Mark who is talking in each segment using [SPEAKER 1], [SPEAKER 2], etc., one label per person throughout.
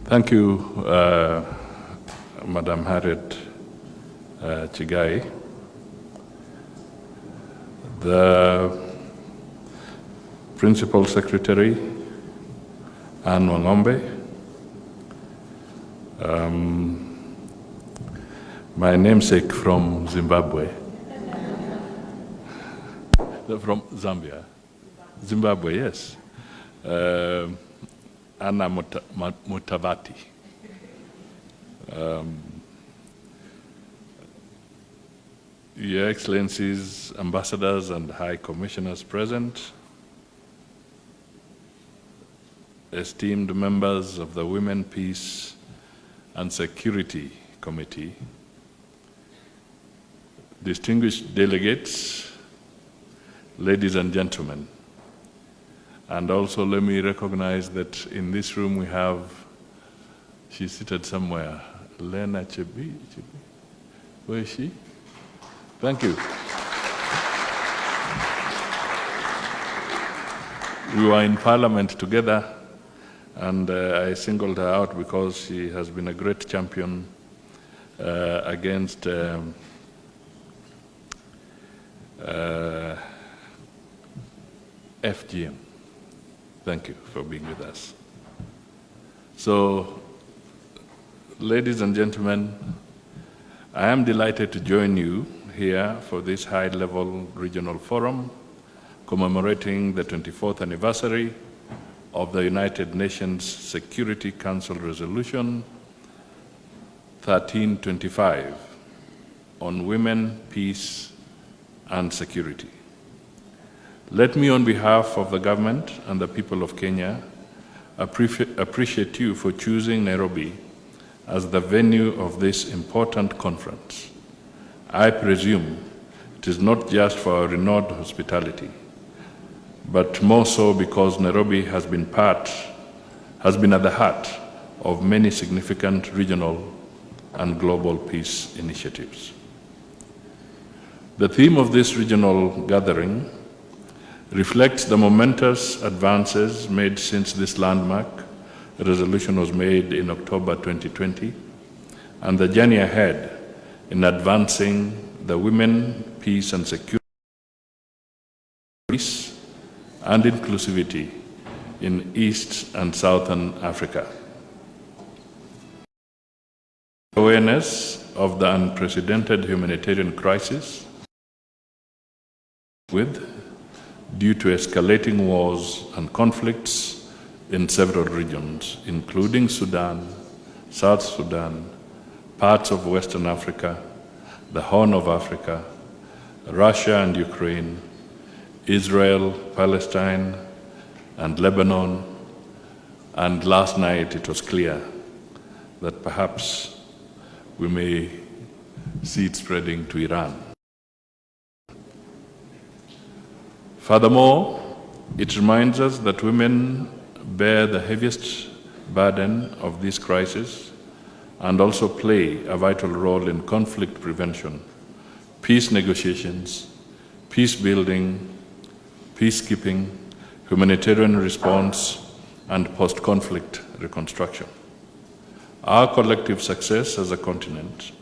[SPEAKER 1] Thank you, Madam Harriet Chigai. The Principal Secretary, Anne Wangombe, my namesake from Zimbabwe, from Zambia, Zimbabwe, yes. Anna Mudavadi. Your Excellencies, Ambassadors and High Commissioners present, esteemed members of the Women, Peace and Security Committee, distinguished delegates, ladies and gentlemen, and also let me recognize that in this room we have, she's seated somewhere, Lena Chebi. Where is she? Thank you. We were in Parliament together, and I singled her out because she has been a great champion against FGM. Thank you for being with us. So, ladies and gentlemen, I am delighted to join you here for this high-level regional forum commemorating the 24th anniversary of the United Nations Security Council Resolution 1325 on women, peace, and security. Let me, on behalf of the government and the people of Kenya, appreciate you for choosing Nairobi as the venue of this important conference. I presume it is not just for our renowned hospitality, but more so because Nairobi has been at the heart of many significant regional and global peace initiatives. The theme of this regional gathering reflects the momentous advances made since this landmark resolution was made in October 2020, and the journey ahead in advancing the women, peace and security, peace and inclusivity in East and Southern Africa. Awareness of the unprecedented humanitarian crisis due to escalating wars and conflicts in several regions, including Sudan, South Sudan, parts of Western Africa, the Horn of Africa, Russia and Ukraine, Israel, Palestine, and Lebanon. And last night it was clear that perhaps we may see it spreading to Iran. Furthermore, it reminds us that women bear the heaviest burden of this crisis and also play a vital role in conflict prevention, peace negotiations, peace building, peacekeeping, humanitarian response, and post-conflict reconstruction. Our collective success as a continent,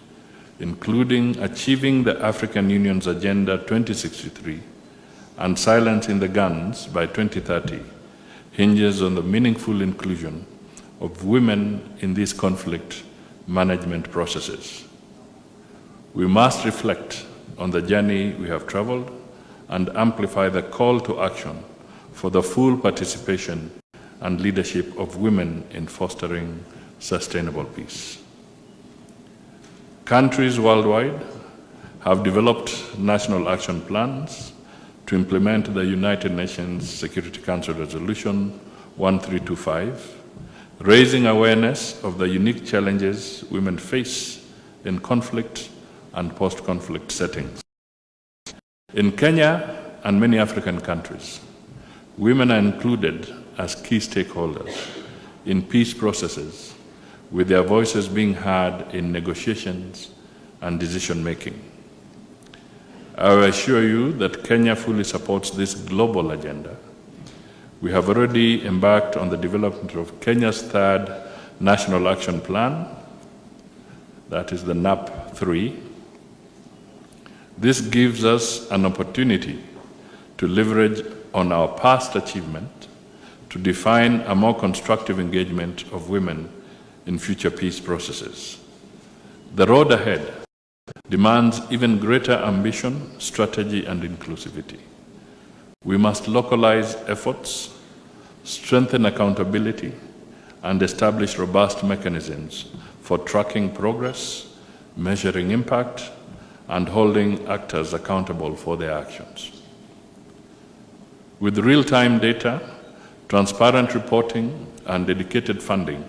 [SPEAKER 1] including achieving the African Union's Agenda 2063 and silencing the guns by 2030, hinges on the meaningful inclusion of women in these conflict management processes. We must reflect on the journey we have traveled and amplify the call to action for the full participation and leadership of women in fostering sustainable peace. Countries worldwide have developed national action plans to implement the United Nations Security Council Resolution 1325, raising awareness of the unique challenges women face in conflict and post-conflict settings. In Kenya and many African countries, women are included as key stakeholders in peace processes, with their voices being heard in negotiations and decision-making. I will assure you that Kenya fully supports this global agenda. We have already embarked on the development of Kenya's third National Action Plan, that is the NAP 3. This gives us an opportunity to leverage on our past achievement to define a more constructive engagement of women in future peace processes. The road ahead demands even greater ambition, strategy, and inclusivity. We must localize efforts, strengthen accountability, and establish robust mechanisms for tracking progress, measuring impact, and holding actors accountable for their actions. With real-time data, transparent reporting, and dedicated funding,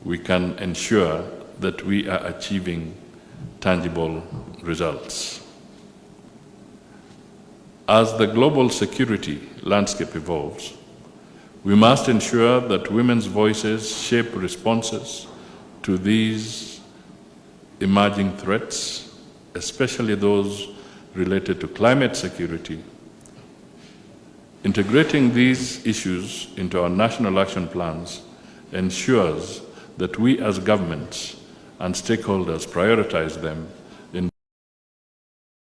[SPEAKER 1] we can ensure that we are achieving tangible results. As the global security landscape evolves, we must ensure that women's voices shape responses to these emerging threats, especially those related to climate security. Integrating these issues into our national action plans ensures that we as governments and stakeholders prioritize them in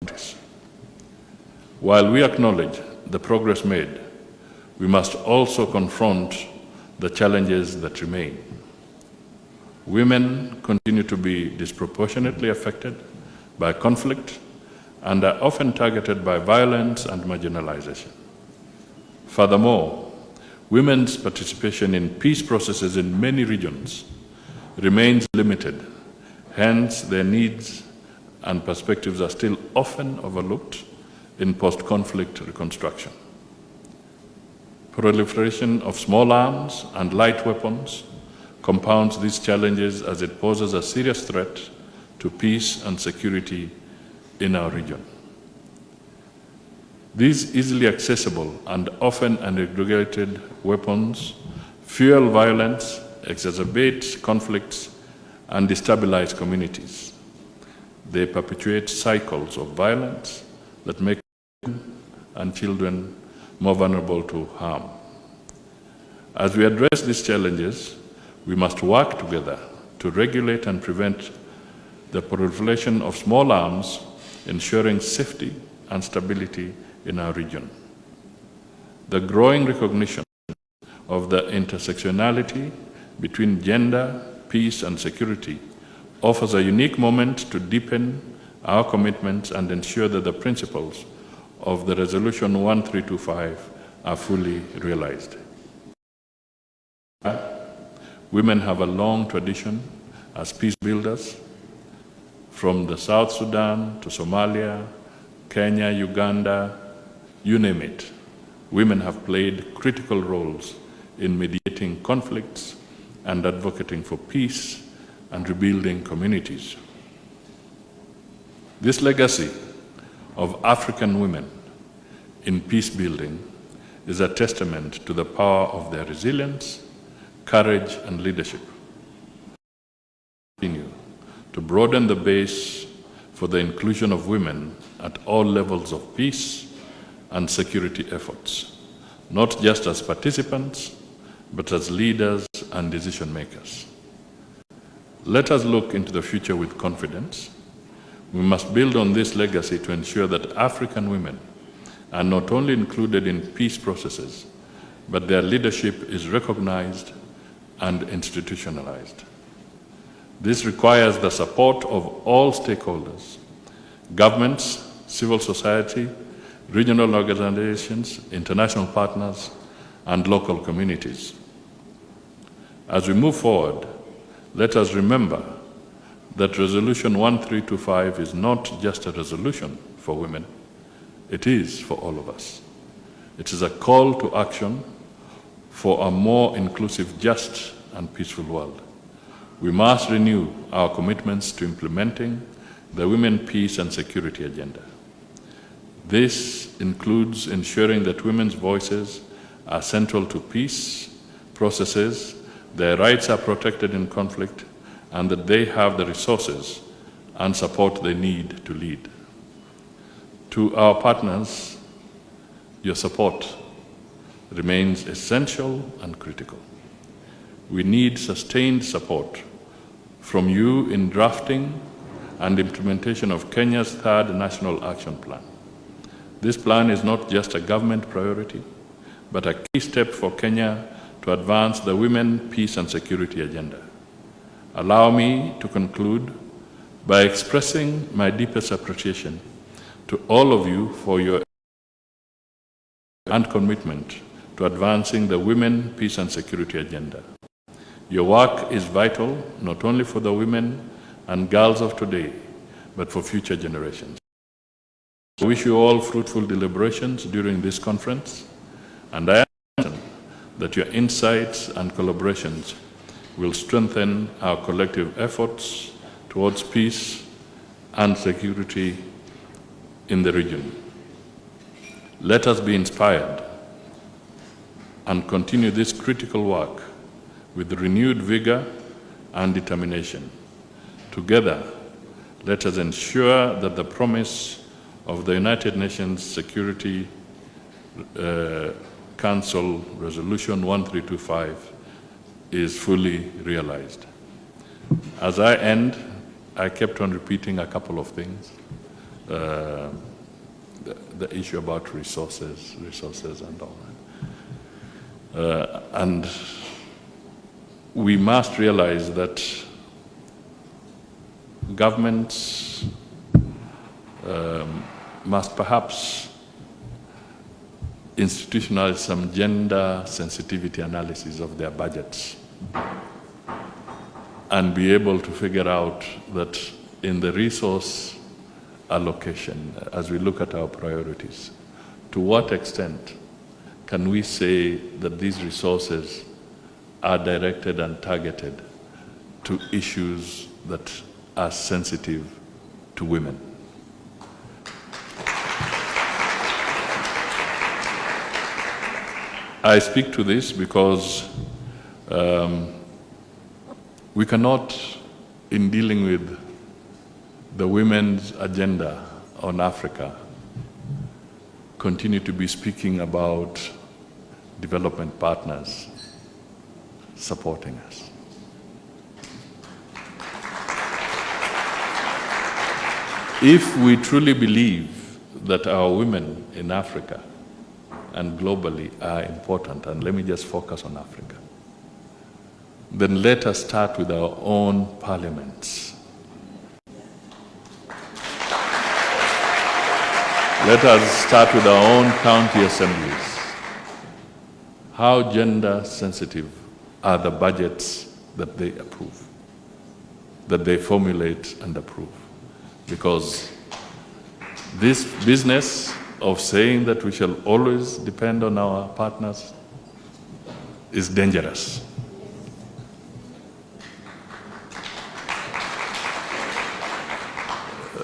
[SPEAKER 1] countries. While we acknowledge the progress made, we must also confront the challenges that remain. Women continue to be disproportionately affected by conflict and are often targeted by violence and marginalization. Furthermore, women's participation in peace processes in many regions remains limited. Hence, their needs and perspectives are still often overlooked in post-conflict reconstruction. Proliferation of small arms and light weapons compounds these challenges as it poses a serious threat to peace and security in our region. These easily accessible and often unregulated weapons fuel violence, exacerbate conflicts, and destabilize communities. They perpetuate cycles of violence that make women and children more vulnerable to harm. As we address these challenges, we must work together to regulate and prevent the proliferation of small arms, ensuring safety and stability in our region. The growing recognition of the intersectionality between gender, peace, and security offers a unique moment to deepen our commitments and ensure that the principles of the Resolution 1325 are fully realized. Women have a long tradition as peace builders. From the South Sudan to Somalia, Kenya, Uganda, you name it, women have played critical roles in mediating conflicts and advocating for peace and rebuilding communities. This legacy of African women in peace building is a testament to the power of their resilience, courage, and leadership. Continue to broaden the base for the inclusion of women at all levels of peace and security efforts, not just as participants, but as leaders and decision makers. Let us look into the future with confidence. We must build on this legacy to ensure that African women are not only included in peace processes, but their leadership is recognized and institutionalized. This requires the support of all stakeholders, governments, civil society, regional organizations, international partners, and local communities. As we move forward, let us remember that Resolution 1325 is not just a resolution for women, it is for all of us. It is a call to action for a more inclusive, just, and peaceful world. We must renew our commitments to implementing the Women, Peace, and Security Agenda. This includes ensuring that women's voices are central to peace processes, their rights are protected in conflict, and that they have the resources and support they need to lead. To our partners, your support remains essential and critical. we need sustained support from you in drafting and implementation of Kenya's third National Action Plan. This plan is not just a government priority, but a key step for Kenya to advance the women, peace and security agenda. Allow me to conclude by expressing my deepest appreciation to all of you for your and commitment to advancing the women, peace and security agenda. Your work is vital not only for the women and girls of today, but for future generations. I wish you all fruitful deliberations during this conference, and I am confident that your insights and collaborations will strengthen our collective efforts towards peace and security in the region. Let us be inspired and continue this critical work with renewed vigor and determination. Together, let us ensure that the promise of the United Nations Security Council Resolution 1325 is fully realized. As I end, I kept on repeating a couple of things. The issue about resources and all that. And we must realize that governments must perhaps institutionalize some gender sensitivity analysis of their budgets and be able to figure out that in the resource allocation, as we look at our priorities, to what extent can we say that these resources are directed and targeted to issues that are sensitive to women? I speak to this because we cannot, in dealing with the women's agenda on Africa, continue to be speaking about development partners supporting us. If we truly believe that our women in Africa and globally are important, and let me just focus on Africa, then let us start with our own parliaments. Let us start with our own county assemblies. How gender sensitive are the budgets that they approve, that they formulate and approve? Because this business of saying that we shall always depend on our partners is dangerous.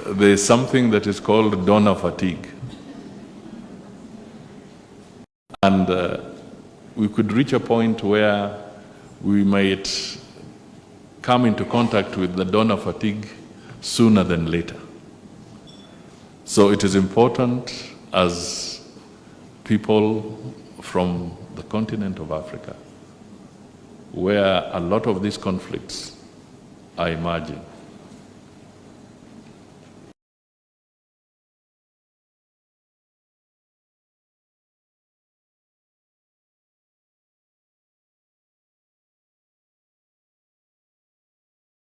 [SPEAKER 1] There is something that is called donor fatigue. And we could reach a point where we might come into contact with the donor fatigue sooner than later. So it is important, as people from the continent of Africa, where a lot of these conflicts are emerging,